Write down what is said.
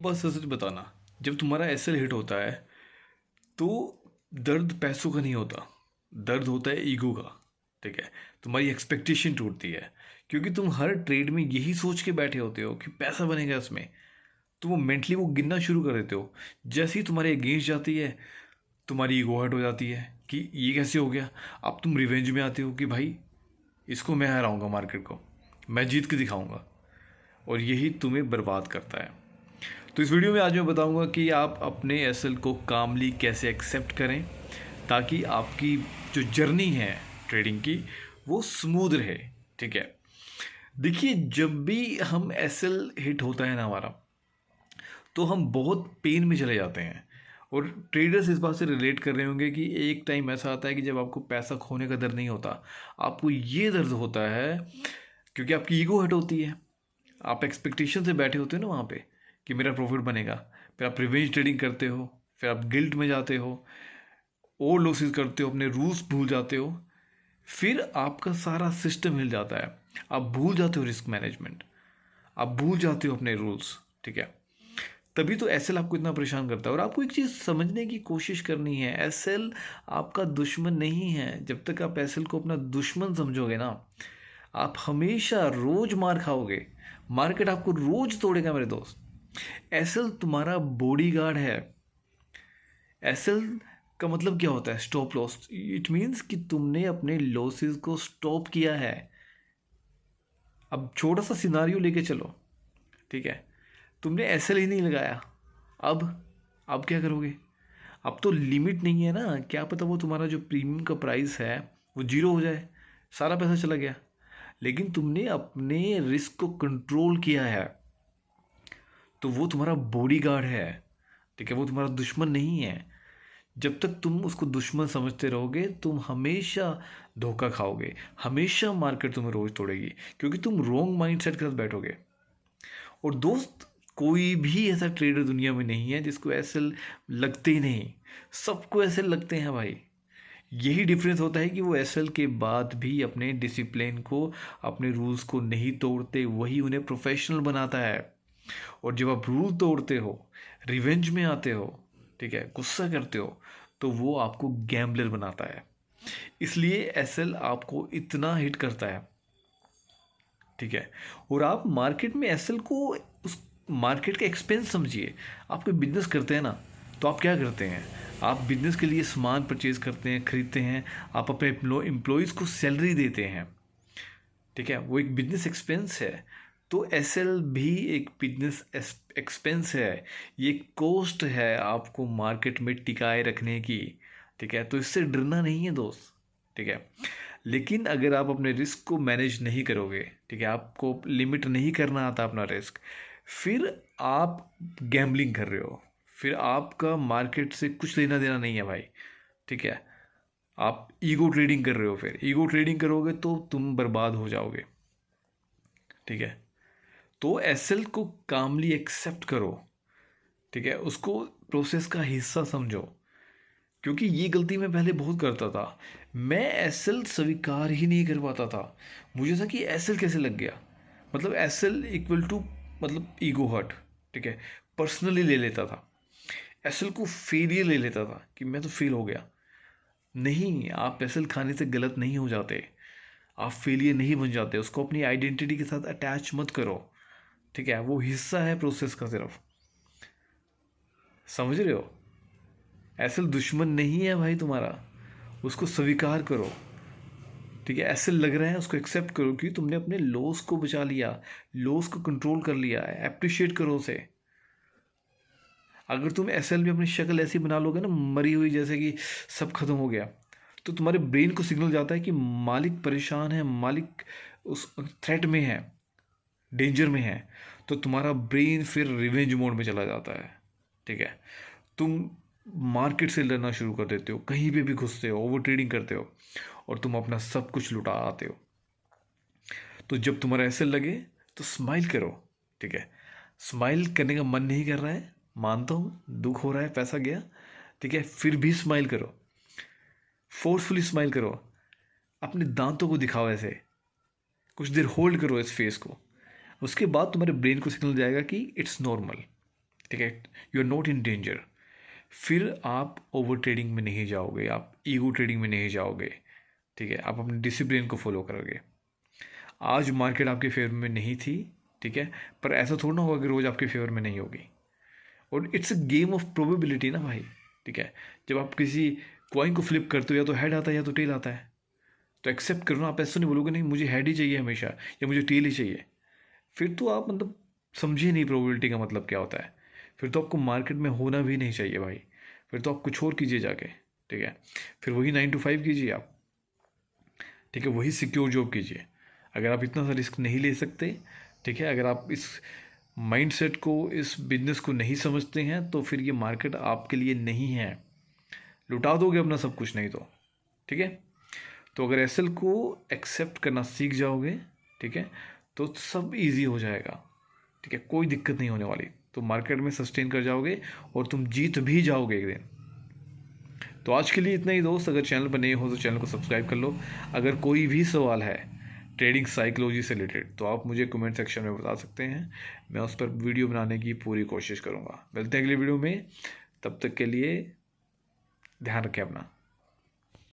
बस सच बताना। जब तुम्हारा एसएल हिट होता है तो दर्द पैसों का नहीं होता, दर्द होता है ईगो का। ठीक है, तुम्हारी एक्सपेक्टेशन टूटती है क्योंकि तुम हर ट्रेड में यही सोच के बैठे होते हो कि पैसा बनेगा इसमें। तो वो मेंटली वो गिनना शुरू कर देते हो। जैसे ही तुम्हारे अगेंस्ट जाती है तुम्हारी ईगो हर्ट हो जाती है कि ये कैसे हो गया। अब तुम रिवेंज में आते हो कि भाई इसको मैं हराऊंगा, मार्केट को मैं जीत के दिखाऊंगा, और यही तुम्हें बर्बाद करता है। तो इस वीडियो में आज मैं बताऊंगा कि आप अपने एसएल को कामली कैसे एक्सेप्ट करें ताकि आपकी जो जर्नी है ट्रेडिंग की वो स्मूथ रहे। ठीक है, देखिए जब भी हम एसएल हिट होता है ना हमारा, तो हम बहुत पेन में चले जाते हैं। और ट्रेडर्स इस बात से रिलेट कर रहे होंगे कि एक टाइम ऐसा आता है कि जब आपको पैसा खोने का दर्द नहीं होता, आपको ये दर्द होता है क्योंकि आपकी ईगो हट होती है। आप एक्सपेक्टेशन से बैठे होते हो ना वहाँ पे कि मेरा प्रॉफिट बनेगा, फिर आप रिवेंज ट्रेडिंग करते हो, फिर आप गिल्ट में जाते हो, और लॉसेस करते हो, अपने रूल्स भूल जाते हो, फिर आपका सारा सिस्टम हिल जाता है। आप भूल जाते हो रिस्क मैनेजमेंट, आप भूल जाते हो अपने रूल्स। ठीक है, तभी तो एसएल आपको इतना परेशान करता है। और आपको एक चीज़ समझने की कोशिश करनी है, एसएल आपका दुश्मन नहीं है। जब तक आप एसएल को अपना दुश्मन समझोगे ना, आप हमेशा रोज मार खाओगे। मार्केट आपको रोज तोड़ेगा मेरे दोस्त। एसएल तुम्हारा बॉडीगार्ड है। एसएल का मतलब क्या होता है? Stop loss. इट मीन्स कि तुमने अपने लॉसेस को स्टॉप किया है। अब छोटा सा सिनारियो लेके चलो। ठीक है, तुमने एसएल ही नहीं लगाया, अब अब क्या करोगे? अब तो लिमिट नहीं है ना, क्या पता वो तुम्हारा जो प्रीमियम का प्राइस है वो जीरो हो जाए, सारा पैसा चला गया। लेकिन तुमने अपने रिस्क को कंट्रोल किया है, तो वो तुम्हारा बॉडीगार्ड है। ठीक है, वो तुम्हारा दुश्मन नहीं है। जब तक तुम उसको दुश्मन समझते रहोगे तुम हमेशा धोखा खाओगे, हमेशा मार्केट तुम्हें रोज तोड़ेगी क्योंकि तुम रॉन्ग माइंडसेट के साथ बैठोगे। और दोस्त, कोई भी ऐसा ट्रेडर दुनिया में नहीं है जिसको ऐसे लगते ही नहीं, सबको ऐसे लगते हैं भाई। यही डिफरेंस होता है कि वो एसएल के बाद भी अपने डिसिप्लिन को, अपने रूल्स को नहीं तोड़ते, वही उन्हें प्रोफेशनल बनाता है। और जब आप रूल तोड़ते हो, रिवेंज में आते हो, ठीक है, गुस्सा करते हो, तो वो आपको गैम्बलर बनाता है। इसलिए एसएल आपको इतना हिट करता है। ठीक है, और आप मार्केट में एसएल को उस मार्केट का एक्सपेंस समझिए। आप कोई बिजनेस करते हैं ना, तो आप क्या करते हैं? आप बिजनेस के लिए सामान परचेज करते हैं, खरीदते हैं, आप अपने एम्प्लॉयज़ को सैलरी देते हैं। ठीक है, वो एक बिजनेस एक्सपेंस है। तो एसएल भी एक बिजनेस एक्सपेंस है, ये कॉस्ट है आपको मार्केट में टिकाए रखने की। ठीक है, तो इससे डरना नहीं है दोस्त। ठीक है, लेकिन अगर आप अपने रिस्क को मैनेज नहीं करोगे, ठीक है, आपको लिमिट नहीं करना आता अपना रिस्क, फिर आप गैम्बलिंग कर रहे हो, फिर आपका मार्केट से कुछ लेना देना नहीं है भाई। ठीक है, आप ईगो ट्रेडिंग कर रहे हो, फिर ईगो ट्रेडिंग करोगे तो तुम बर्बाद हो जाओगे। ठीक है, तो एसएल को कामली एक्सेप्ट करो। ठीक है, उसको प्रोसेस का हिस्सा समझो, क्योंकि ये गलती मैं पहले बहुत करता था। मैं एसएल स्वीकार ही नहीं कर पाता था। मुझे था कि एसएल कैसे लग गया, मतलब एसएल इक्वल टू मतलब ईगो हर्ट। ठीक है, पर्सनली ले लेता था, एसएल को फेलियर ले लेता था कि मैं तो फेल हो गया। नहीं, आप एसएल खाने से गलत नहीं हो जाते, आप फेलियर नहीं बन जाते। उसको अपनी आइडेंटिटी के साथ अटैच मत करो। ठीक है, वो हिस्सा है प्रोसेस का सिर्फ, समझ रहे हो? एसएल दुश्मन नहीं है भाई तुम्हारा, उसको स्वीकार करो। ठीक है, ऐसे लग रहा है उसको एक्सेप्ट करो कि तुमने अपने लॉस को बचा लिया, लॉस को कंट्रोल कर लिया है, अप्रिशिएट करो उसे। अगर तुम एसएल में अपनी शक्ल ऐसी बना लोगे ना, मरी हुई, जैसे कि सब खत्म हो गया, तो तुम्हारे ब्रेन को सिग्नल जाता है कि मालिक परेशान है, मालिक उस थ्रेट में है, डेंजर में है। तो तुम्हारा ब्रेन फिर रिवेंज मोड में चला जाता है। ठीक है, तुम मार्केट से लड़ना शुरू कर देते हो, कहीं पे भी घुसते हो, ओवर ट्रेडिंग करते हो, और तुम अपना सब कुछ लुटा आते हो। तो जब तुम्हारा ऐसे लगे तो स्माइल करो। ठीक है, स्माइल करने का मन नहीं कर रहा है, मानता हूँ, दुख हो रहा है, पैसा गया। ठीक है, फिर भी स्माइल करो, फोर्सफुली स्माइल करो, अपने दांतों को दिखाओ ऐसे, कुछ देर होल्ड करो इस फेस को। उसके बाद तुम्हारे ब्रेन को सिग्नल जाएगा कि इट्स नॉर्मल, ठीक है, you are not in danger. फिर आप ओवर ट्रेडिंग में नहीं जाओगे, आप ईगो ट्रेडिंग में नहीं जाओगे। ठीक है, आप अपने डिसिप्लिन को फॉलो करोगे। आज मार्केट आपके फेवर में नहीं थी, ठीक है, पर ऐसा थोड़ा ना होगा कि रोज़ आपके फेवर में नहीं होगी। और it's a game of probability ना भाई। ठीक है, जब आप किसी कॉइन को फ्लिप करते हो या तो हेड आता है या तो टेल आता है, तो एक्सेप्ट करो ना। आप ऐसा नहीं बोलोगे नहीं मुझे हेड ही चाहिए हमेशा या मुझे टेल ही चाहिए। फिर तो आप मतलब समझिए नहीं प्रोबेबिलिटी का मतलब क्या होता है। फिर तो आपको मार्केट में होना भी नहीं चाहिए भाई। फिर तो आप कुछ और कीजिए जाके। ठीक है, फिर वही 9 to 5 कीजिए आप। ठीक है, वही सिक्योर जॉब कीजिए। अगर आप इतना सा रिस्क नहीं ले सकते, ठीक है, अगर आप इस माइंडसेट को, इस बिजनेस को नहीं समझते हैं, तो फिर ये मार्केट आपके लिए नहीं है। लुटा दोगे अपना सब कुछ नहीं तो। ठीक है, तो अगर एसएल को एक्सेप्ट करना सीख जाओगे, ठीक है, तो सब इजी हो जाएगा। ठीक है, कोई दिक्कत नहीं होने वाली। तो मार्केट में सस्टेन कर जाओगे और तुम जीत भी जाओगे एक दिन। तो आज के लिए इतना ही दोस्त। अगर चैनल पर नए हो तो चैनल को सब्सक्राइब कर लो। अगर कोई भी सवाल है ट्रेडिंग साइकोलॉजी से रिलेटेड तो आप मुझे कमेंट सेक्शन में बता सकते हैं। मैं उस पर वीडियो बनाने की पूरी कोशिश करूँगा। मिलते हैं अगली वीडियो में, तब तक के लिए ध्यान रखें अपना।